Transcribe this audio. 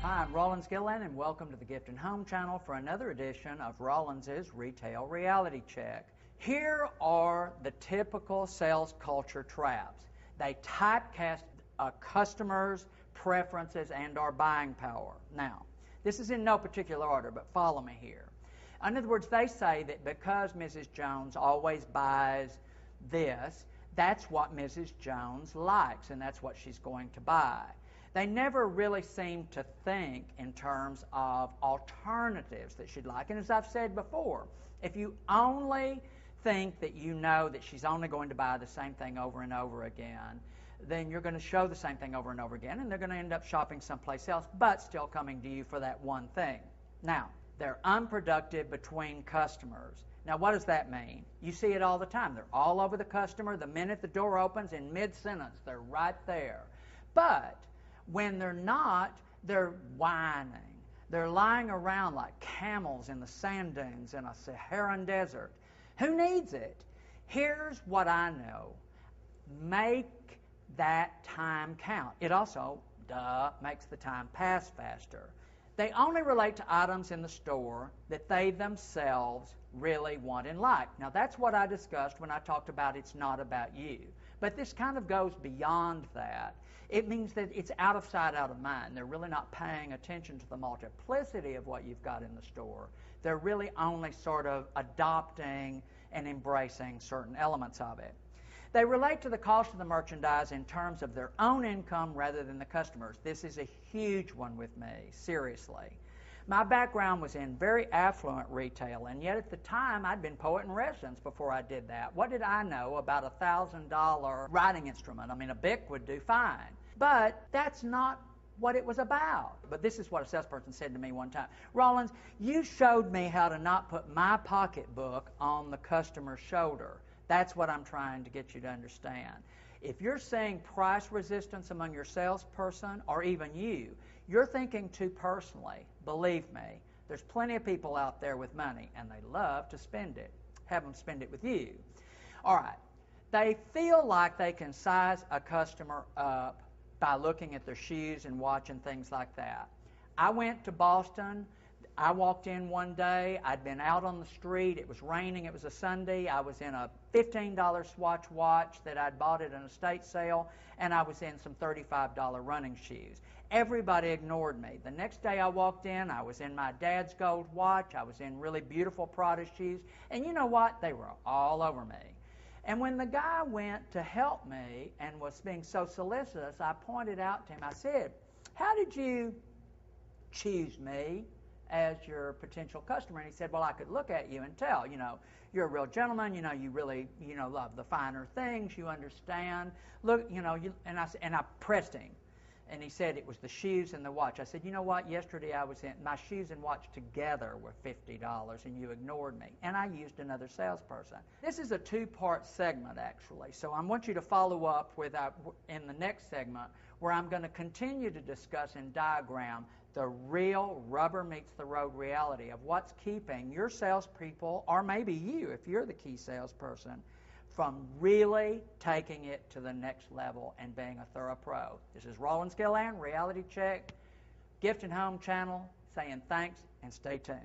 Hi, I'm Rawlins, Gilliland, and welcome to the Gift and Home channel for another edition of Rawlins' Retail Reality Check. Here are the typical sales culture traps. They typecast a customer's preferences and our buying power. Now, this is in no particular order, but follow me here. In other words, they say that because Mrs. Jones always buys this, that's what Mrs. Jones likes, and that's what she's going to buy. They never really seem to think in terms of alternatives that she'd like. And as I've said before, if you only think that you know that she's only going to buy the same thing over and over again, then you're going to show the same thing over and over again, and they're going to end up shopping someplace else, but still coming to you for that one thing. Now, they're unproductive between customers. Now, what does that mean? You see it all the time. They're all over the customer. The minute the door opens, in mid-sentence, they're right there. But when they're not, they're whining. They're lying around like camels in the sand dunes in a Saharan desert. Who needs it? Here's what I know. Make that time count. It also, makes the time pass faster. They only relate to items in the store that they themselves really want and like. Now, that's what I discussed when I talked about it's not about you. But this kind of goes beyond that. It means that it's out of sight, out of mind. They're really not paying attention to the multiplicity of what you've got in the store. They're really only sort of adopting and embracing certain elements of it. They relate to the cost of the merchandise in terms of their own income rather than the customer's. This is a huge one with me, seriously. My background was in very affluent retail, and yet at the time I'd been poet in residence before I did that. What did I know about a $1,000 writing instrument? I mean, a Bic would do fine. But that's not what it was about. But this is what a salesperson said to me one time. Rawlins, you showed me how to not put my pocketbook on the customer's shoulder. That's what I'm trying to get you to understand. If you're seeing price resistance among your salesperson or even you, you're thinking too personally. Believe me, there's plenty of people out there with money, and they love to spend it. Have them spend it with you. All right. They feel like they can size a customer up by looking at their shoes and watch and things like that. I went to Boston. I walked in one day. I'd been out on the street. It was raining. It was a Sunday. I was in a $15 Swatch watch that I'd bought at an estate sale, and I was in some $35 running shoes. Everybody ignored me. The next day I walked in, I was in my dad's gold watch. I was in really beautiful Prada shoes. And you know what? They were all over me. And when the guy went to help me and was being so solicitous, I pointed out to him, I said, how did you choose me as your potential customer? And he said, well, I could look at you and tell, you're a real gentleman, you really, love the finer things, you understand. Look, and I pressed him. And he said it was the shoes and the watch. I said, you know what? Yesterday I was in, my shoes and watch together were $50, and you ignored me. And I used another salesperson. This is a two-part segment, actually. So I want you to follow up with in the next segment, where I'm going to continue to discuss and diagram the real rubber meets the road reality of what's keeping your salespeople, or maybe you, if you're the key salesperson, from really taking it to the next level and being a thorough pro. This is Rawlins, Gilliland, Reality Check, Gift and Home channel, saying thanks and stay tuned.